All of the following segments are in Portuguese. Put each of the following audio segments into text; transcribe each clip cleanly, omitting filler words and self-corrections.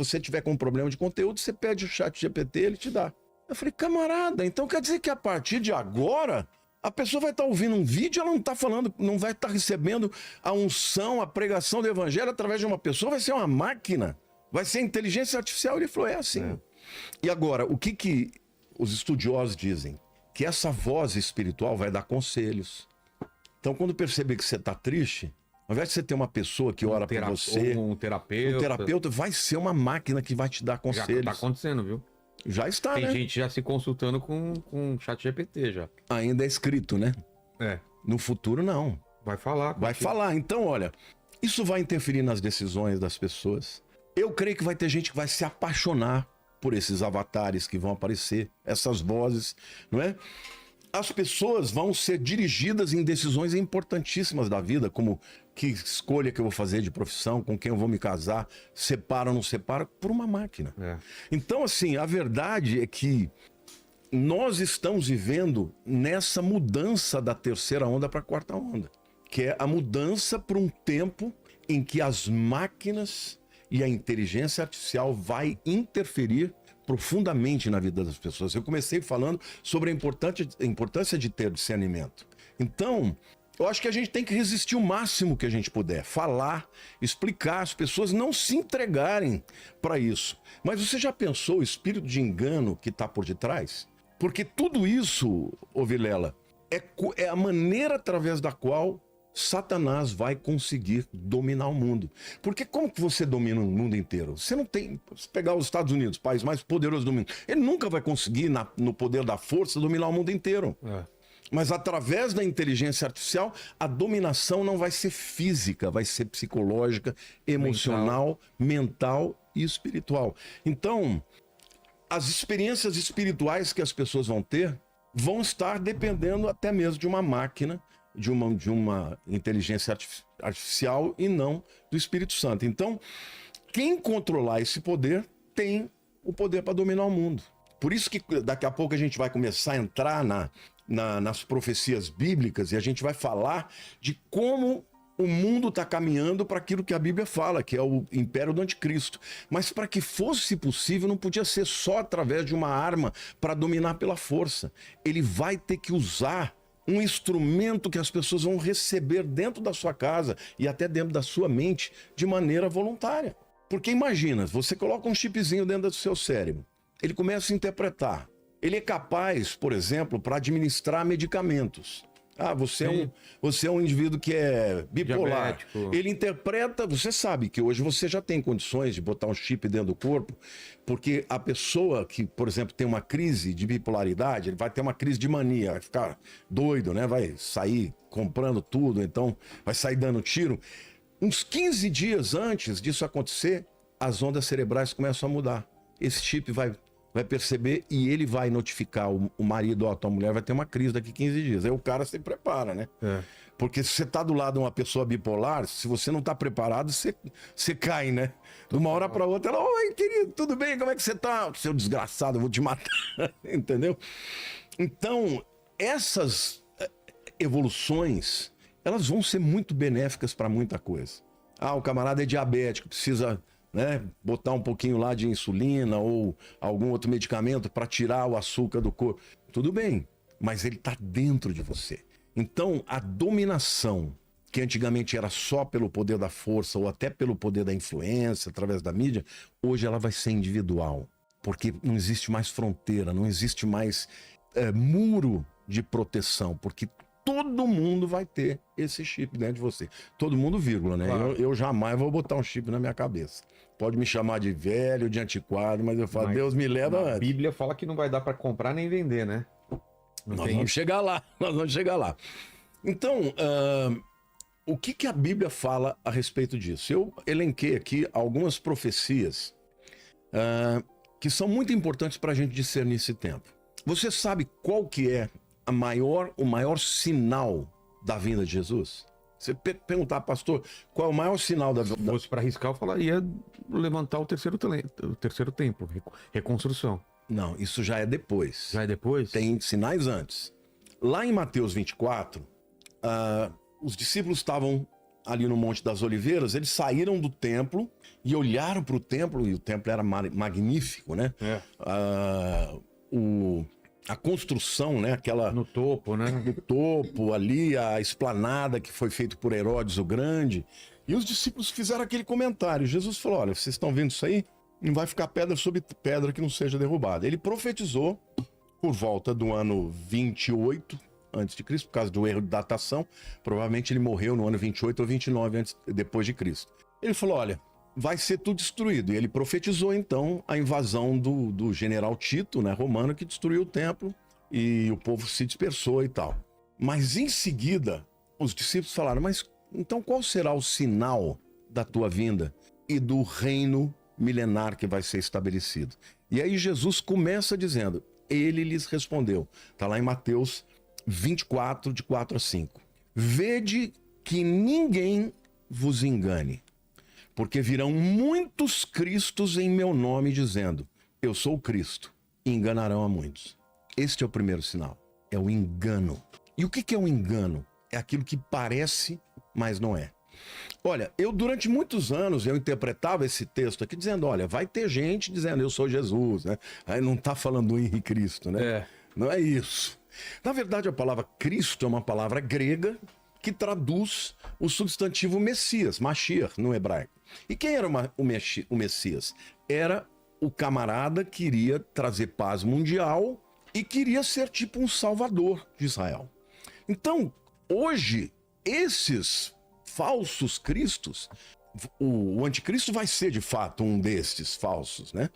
você tiver com um problema de conteúdo, você pede o chat GPT, ele te dá. Eu falei, camarada, então quer dizer que a partir de agora, a pessoa vai estar ouvindo um vídeo, ela não está falando, não vai estar recebendo a unção, a pregação do evangelho através de uma pessoa, vai ser uma máquina, vai ser inteligência artificial. Ele falou, é assim. E agora, o que os estudiosos dizem? Que essa voz espiritual vai dar conselhos. Então, quando perceber que você está triste, ao invés de você ter uma pessoa que ora por você, um terapeuta, vai ser uma máquina que vai te dar conselhos. Já tá acontecendo, viu? Já está, Tem né? gente já se consultando com o chat GPT já. Ainda é escrito, né? É. No futuro, não. Vai falar. Vai falar. Então, olha, isso vai interferir nas decisões das pessoas. Eu creio que vai ter gente que vai se apaixonar por esses avatares que vão aparecer, essas vozes, não é? As pessoas vão ser dirigidas em decisões importantíssimas da vida, como que escolha que eu vou fazer de profissão, com quem eu vou me casar, separo ou não separo, por uma máquina. Então, assim, a verdade é que nós estamos vivendo nessa mudança da terceira onda para a quarta onda, que é a mudança para um tempo em que as máquinas e a inteligência artificial vai interferir profundamente na vida das pessoas. Eu comecei falando sobre a importância de ter discernimento. Então, eu acho que a gente tem que resistir o máximo que a gente puder. Falar, explicar, as pessoas não se entregarem para isso. Mas você já pensou o espírito de engano que está por detrás? Porque tudo isso, ô Vilela, é a maneira através da qual Satanás vai conseguir dominar o mundo. Porque como que você domina o mundo inteiro? Você não tem... Se pegar os Estados Unidos, o país mais poderoso do mundo, ele nunca vai conseguir, no poder da força, dominar o mundo inteiro. Mas através da inteligência artificial, a dominação não vai ser física, vai ser psicológica, emocional, mental e espiritual. Então, as experiências espirituais que as pessoas vão ter vão estar dependendo até mesmo de uma máquina, de uma inteligência artificial e não do Espírito Santo. Então, quem controlar esse poder tem o poder para dominar o mundo. Por isso que daqui a pouco a gente vai começar a entrar nas profecias bíblicas e a gente vai falar de como o mundo está caminhando para aquilo que a Bíblia fala, que é o império do anticristo. Mas para que fosse possível, não podia ser só através de uma arma para dominar pela força. Ele vai ter que usar um instrumento que as pessoas vão receber dentro da sua casa e até dentro da sua mente de maneira voluntária. Porque imagina, você coloca um chipzinho dentro do seu cérebro, ele começa a interpretar. Ele é capaz, por exemplo, para administrar medicamentos. Ah, você é um indivíduo que é bipolar. Diabético. Ele interpreta, você sabe que hoje você já tem condições de botar um chip dentro do corpo, porque a pessoa que, por exemplo, tem uma crise de bipolaridade, ele vai ter uma crise de mania, vai ficar doido, né? Vai sair comprando tudo, então vai sair dando tiro. Uns 15 dias antes disso acontecer, as ondas cerebrais começam a mudar. Esse chip vai perceber e ele vai notificar o marido, ó, tua mulher vai ter uma crise daqui 15 dias. Aí o cara se prepara, né? Porque se você tá do lado de uma pessoa bipolar, se você não tá preparado, você cai, né? De uma hora para outra, ela, oi, querido, tudo bem? Como é que você tá? Seu desgraçado, eu vou te matar. Entendeu? Então, essas evoluções, elas vão ser muito benéficas para muita coisa. Ah, o camarada é diabético, precisa... né, botar um pouquinho lá de insulina ou algum outro medicamento para tirar o açúcar do corpo. Tudo bem, mas ele está dentro de você. Então, a dominação, que antigamente era só pelo poder da força ou até pelo poder da influência, através da mídia, hoje ela vai ser individual. Porque não existe mais fronteira, não existe mais muro de proteção, porque todo mundo vai ter esse chip dentro de você. Todo mundo, vírgula, né? Claro. Eu jamais vou botar um chip na minha cabeça. Pode me chamar de velho, de antiquado, mas eu falo, mas Deus me leva antes. A Bíblia fala que não vai dar para comprar nem vender, né? Nós vamos chegar lá, nós vamos chegar lá. Então, o que a Bíblia fala a respeito disso? Eu elenquei aqui algumas profecias que são muito importantes para a gente discernir esse tempo. Você sabe qual que é o maior sinal da vinda de Jesus? Você perguntar, pastor, qual é o maior sinal da vinda? Se fosse para arriscar, eu falaria levantar o terceiro templo, reconstrução. Não, isso já é depois. Já é depois? Tem sinais antes. Lá em Mateus 24, os discípulos estavam ali no Monte das Oliveiras, eles saíram do templo e olharam para o templo, e o templo era magnífico, né? A construção, né? Aquela... No topo, né? No topo, ali, a esplanada que foi feita por Herodes o Grande. E os discípulos fizeram aquele comentário. Jesus falou, olha, vocês estão vendo isso aí? Não vai ficar pedra sobre pedra que não seja derrubada. Ele profetizou por volta do ano 28 a.C., por causa do erro de datação. Provavelmente ele morreu no ano 28 ou 29 depois de Cristo. Ele falou, olha, vai ser tudo destruído. E ele profetizou, então, a invasão do general Tito, né, romano, que destruiu o templo e o povo se dispersou e tal. Mas, em seguida, os discípulos falaram, mas então qual será o sinal da tua vinda e do reino milenar que vai ser estabelecido? E aí Jesus começa dizendo, ele lhes respondeu. Está lá em Mateus 24, de 4 a 5. Vede que ninguém vos engane, porque virão muitos cristos em meu nome dizendo, eu sou o Cristo, e enganarão a muitos. Este é o primeiro sinal, é o engano. E o que é o engano? É aquilo que parece, mas não é. Olha, eu durante muitos anos eu interpretava esse texto aqui dizendo, olha, vai ter gente dizendo eu sou Jesus, né? Aí não está falando do Henrique Cristo, né? Não é isso. Na verdade, a palavra Cristo é uma palavra grega que traduz o substantivo Messias, Mashiach, no hebraico. E quem era o Messias? Era o camarada que iria trazer paz mundial e queria ser tipo um salvador de Israel. Então, hoje, esses falsos cristos, o anticristo vai ser de fato um destes falsos, né?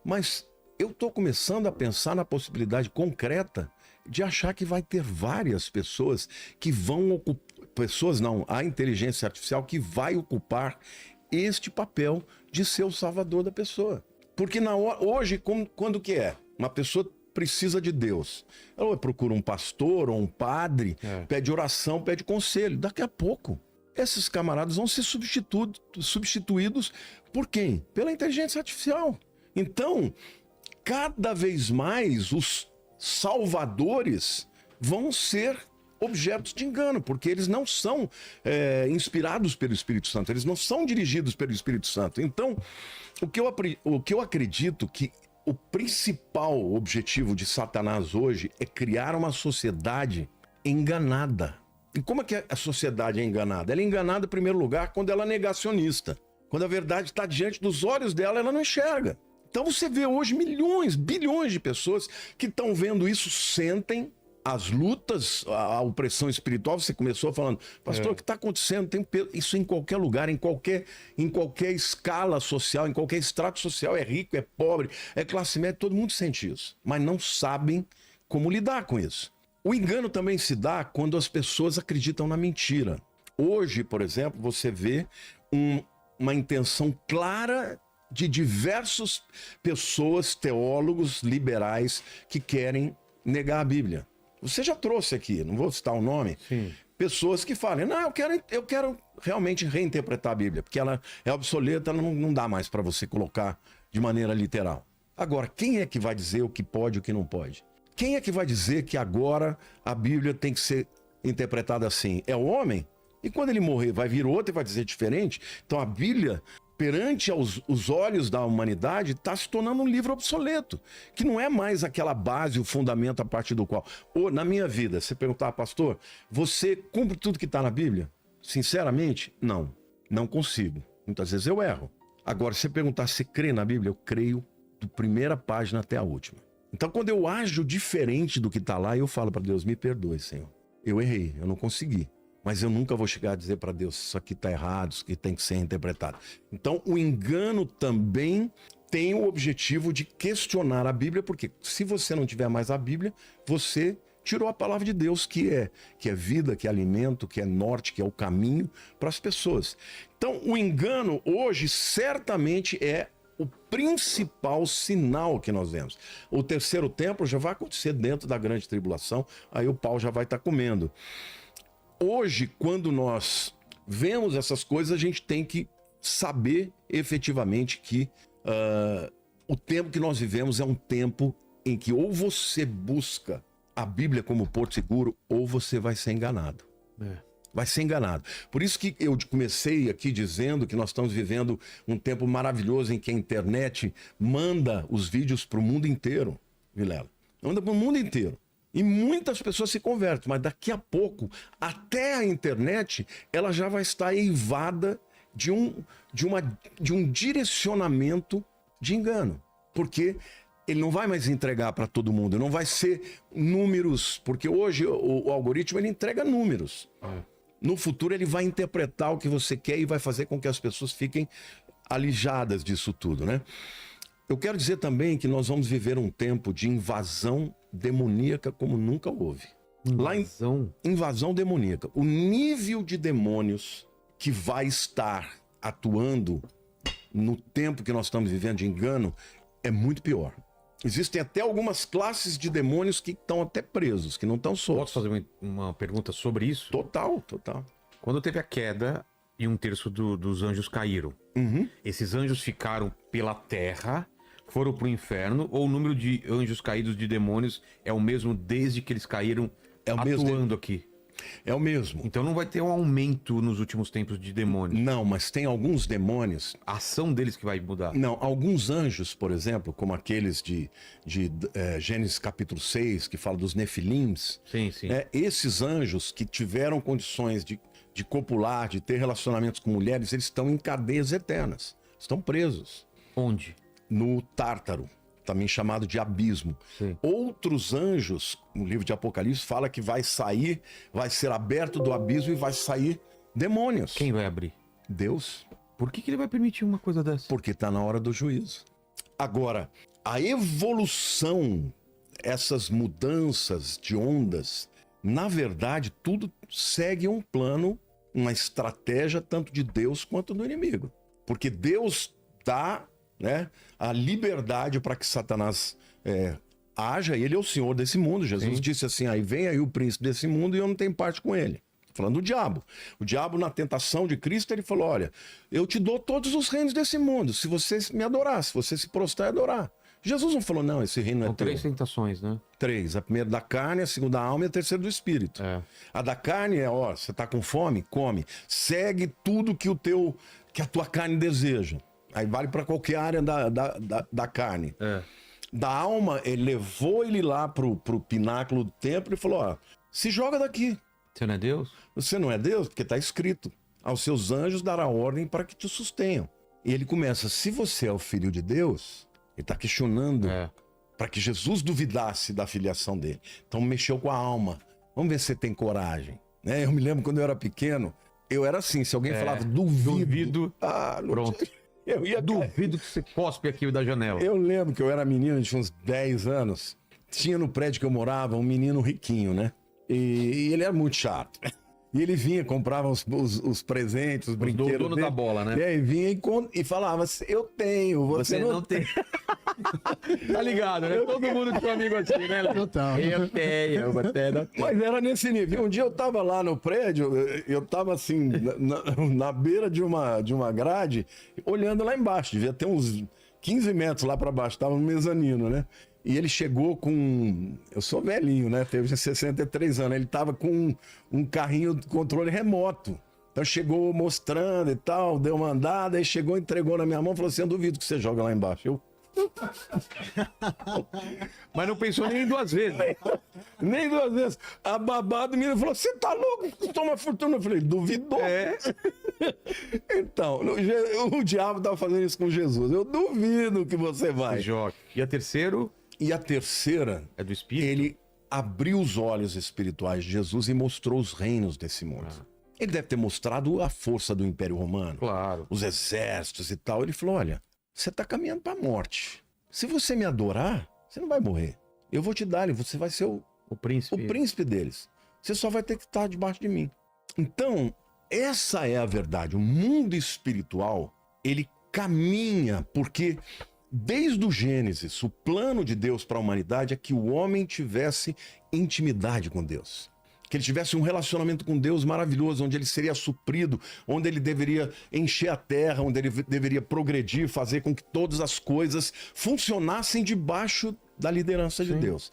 Mas eu estou começando a pensar na possibilidade concreta de achar que vai ter várias pessoas que vão ocupar, a inteligência artificial que vai ocupar este papel de ser o salvador da pessoa. Porque hoje, quando que é? Uma pessoa precisa de Deus. Ela procura um pastor ou um padre, pede oração, pede conselho. Daqui a pouco, esses camaradas vão ser substituídos por quem? Pela inteligência artificial. Então, cada vez mais os salvadores vão ser objetos de engano, porque eles não são inspirados pelo Espírito Santo, eles não são dirigidos pelo Espírito Santo. Então, o que eu acredito que o principal objetivo de Satanás hoje é criar uma sociedade enganada. E como é que a sociedade é enganada? Ela é enganada, em primeiro lugar, quando ela é negacionista. Quando a verdade está diante dos olhos dela, ela não enxerga. Então você vê hoje milhões, bilhões de pessoas que estão vendo isso, sentem as lutas, a opressão espiritual. Você começou falando, pastor, o que está acontecendo? Tem isso em qualquer lugar, em qualquer escala social, em qualquer extrato social, é rico, é pobre, é classe média, todo mundo sente isso, mas não sabem como lidar com isso. O engano também se dá quando as pessoas acreditam na mentira. Hoje, por exemplo, você vê uma intenção clara de diversas pessoas, teólogos liberais, que querem negar a Bíblia. Você já trouxe aqui, não vou citar o nome, pessoas que falam, não, eu quero realmente reinterpretar a Bíblia, porque ela é obsoleta, ela não dá mais para você colocar de maneira literal. Agora, quem é que vai dizer o que pode e o que não pode? Quem é que vai dizer que agora a Bíblia tem que ser interpretada assim? É o homem? E quando ele morrer, vai vir outro e vai dizer diferente? Então a Bíblia, perante os olhos da humanidade, está se tornando um livro obsoleto, que não é mais aquela base, o fundamento a partir do qual... Ou, na minha vida, você perguntar, pastor, você cumpre tudo que está na Bíblia? Sinceramente, não consigo. Muitas vezes eu erro. Agora, se você perguntar se crê na Bíblia, eu creio da primeira página até a última. Então, quando eu ajo diferente do que está lá, eu falo para Deus, me perdoe, Senhor. Eu errei, eu não consegui. Mas eu nunca vou chegar a dizer para Deus, isso aqui está errado, isso aqui tem que ser interpretado. Então, o engano também tem o objetivo de questionar a Bíblia, porque se você não tiver mais a Bíblia, você tirou a palavra de Deus, que é vida, que é alimento, que é norte, que é o caminho para as pessoas. Então, o engano hoje certamente é o principal sinal que nós vemos. O terceiro templo já vai acontecer dentro da grande tribulação, aí o pau já vai estar comendo. Hoje, quando nós vemos essas coisas, a gente tem que saber efetivamente que o tempo que nós vivemos é um tempo em que ou você busca a Bíblia como porto seguro, ou você vai ser enganado. Vai ser enganado. Por isso que eu comecei aqui dizendo que nós estamos vivendo um tempo maravilhoso em que a internet manda os vídeos para o mundo inteiro, Vilela. Manda para o mundo inteiro. E muitas pessoas se convertem, mas daqui a pouco, até a internet, ela já vai estar eivada de um direcionamento de engano. Porque ele não vai mais entregar para todo mundo, não vai ser números, porque hoje o algoritmo ele entrega números. No futuro ele vai interpretar o que você quer e vai fazer com que as pessoas fiquem alijadas disso tudo, né? Eu quero dizer também que nós vamos viver um tempo de invasão demoníaca como nunca houve. Invasão demoníaca. O nível de demônios que vai estar atuando no tempo que nós estamos vivendo de engano é muito pior. Existem até algumas classes de demônios que estão até presos, que não estão soltos. Posso fazer uma pergunta sobre isso? Total. Quando teve a queda e 1/3 dos anjos caíram, esses anjos ficaram pela terra, foram para o inferno, ou o número de anjos caídos de demônios é o mesmo desde que eles caíram atuando aqui? É o mesmo. Então não vai ter um aumento nos últimos tempos de demônios. Não, mas tem alguns demônios... A ação deles que vai mudar. Não, alguns anjos, por exemplo, como aqueles de Gênesis capítulo 6, que fala dos nefilims. Sim. Esses anjos que tiveram condições de copular, de ter relacionamentos com mulheres, eles estão em cadeias eternas. Estão presos. Onde? No Tártaro, também chamado de abismo. Sim. Outros anjos, no livro de Apocalipse, fala que vai ser aberto do abismo e vai sair demônios. Quem vai abrir? Deus. Por que ele vai permitir uma coisa dessa? Porque está na hora do juízo. Agora, a evolução, essas mudanças de ondas, na verdade, tudo segue um plano, uma estratégia tanto de Deus quanto do inimigo. Porque Deus dá, né, a liberdade para que Satanás haja, ele é o senhor desse mundo. Jesus disse assim, aí vem aí o príncipe desse mundo e eu não tenho parte com ele. Falando do diabo. O diabo, na tentação de Cristo, ele falou, olha, eu te dou todos os reinos desse mundo, se você me adorar, se você se prostrar e adorar. Jesus não falou, não, esse reino é teu. 3 tentações, né? 3. A primeira da carne, a segunda da alma e a terceira do espírito. A da carne é, ó, você tá com fome? Come. Segue tudo que a tua carne deseja. Aí vale para qualquer área da carne. Da alma, ele levou ele lá pro pináculo do templo e falou, ó, se joga daqui. Você não é Deus? Você não é Deus? Porque está escrito, aos seus anjos dará ordem para que te sustenham. E ele começa, se você é o filho de Deus, ele está questionando para que Jesus duvidasse da filiação dele. Então mexeu com a alma. Vamos ver se você tem coragem. Né? Eu me lembro quando eu era pequeno, eu era assim, se alguém falava duvido. Pronto. Eu ia duvido que você cospe aqui da janela. Eu lembro que eu era menino, tinha uns 10 anos. Tinha no prédio que eu morava um menino riquinho, né? E ele era muito chato. E ele vinha, comprava os presentes, os brinquedos. O dono da bola, né? E aí vinha e falava, eu tenho, você não tem. Tá ligado, né? Todo mundo tinha um amigo assim, né? Total. Eu tenho, você não tem. Mas era nesse nível. Um dia eu tava lá no prédio, eu tava assim, na beira de uma grade, olhando lá embaixo. Devia ter uns 15 metros lá pra baixo, tava no mezanino, né? E ele chegou com... Eu sou velhinho, né? Teve 63 anos. Ele tava com um carrinho de controle remoto. Então chegou mostrando e tal, deu uma andada, aí chegou, entregou na minha mão e falou assim, eu duvido que você joga lá embaixo. Eu... Mas não pensou nem 2 vezes. Nem 2 vezes. A babá do menino falou, você tá louco? Custou uma fortuna. Eu falei, duvidou. Então, o diabo tava fazendo isso com Jesus. Eu duvido que você vai. E a terceira? E a terceira, é do Espírito. Ele abriu os olhos espirituais de Jesus e mostrou os reinos desse mundo. Ele deve ter mostrado a força do Império Romano. Claro. Os exércitos e tal. Ele falou, olha, você está caminhando para a morte. Se você me adorar, você não vai morrer. Eu vou te dar, você vai ser o príncipe deles. Você só vai ter que estar debaixo de mim. Então, essa é a verdade. O mundo espiritual, ele caminha porque... Desde o Gênesis, o plano de Deus para a humanidade é que o homem tivesse intimidade com Deus. Que ele tivesse um relacionamento com Deus maravilhoso, onde ele seria suprido, onde ele deveria encher a terra, onde ele deveria progredir, fazer com que todas as coisas funcionassem debaixo da liderança de Deus.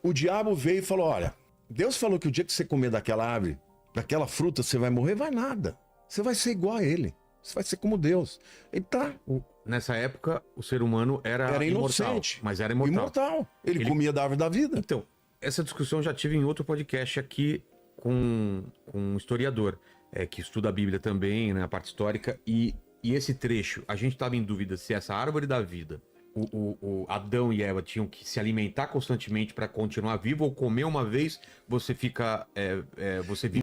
O diabo veio e falou, olha, Deus falou que o dia que você comer daquela árvore, daquela fruta você vai morrer? Vai nada. Você vai ser igual a ele. Você vai ser como Deus. Ele tá... Nessa época, o ser humano era inocente, imortal, mas era imortal. Imortal. Ele comia da árvore da vida. Então, essa discussão eu já tive em outro podcast aqui com um historiador, que estuda a Bíblia também, né, a parte histórica, e esse trecho, a gente estava em dúvida se essa árvore da vida, o Adão e Eva tinham que se alimentar constantemente para continuar vivo, ou comer uma vez, você fica, você vive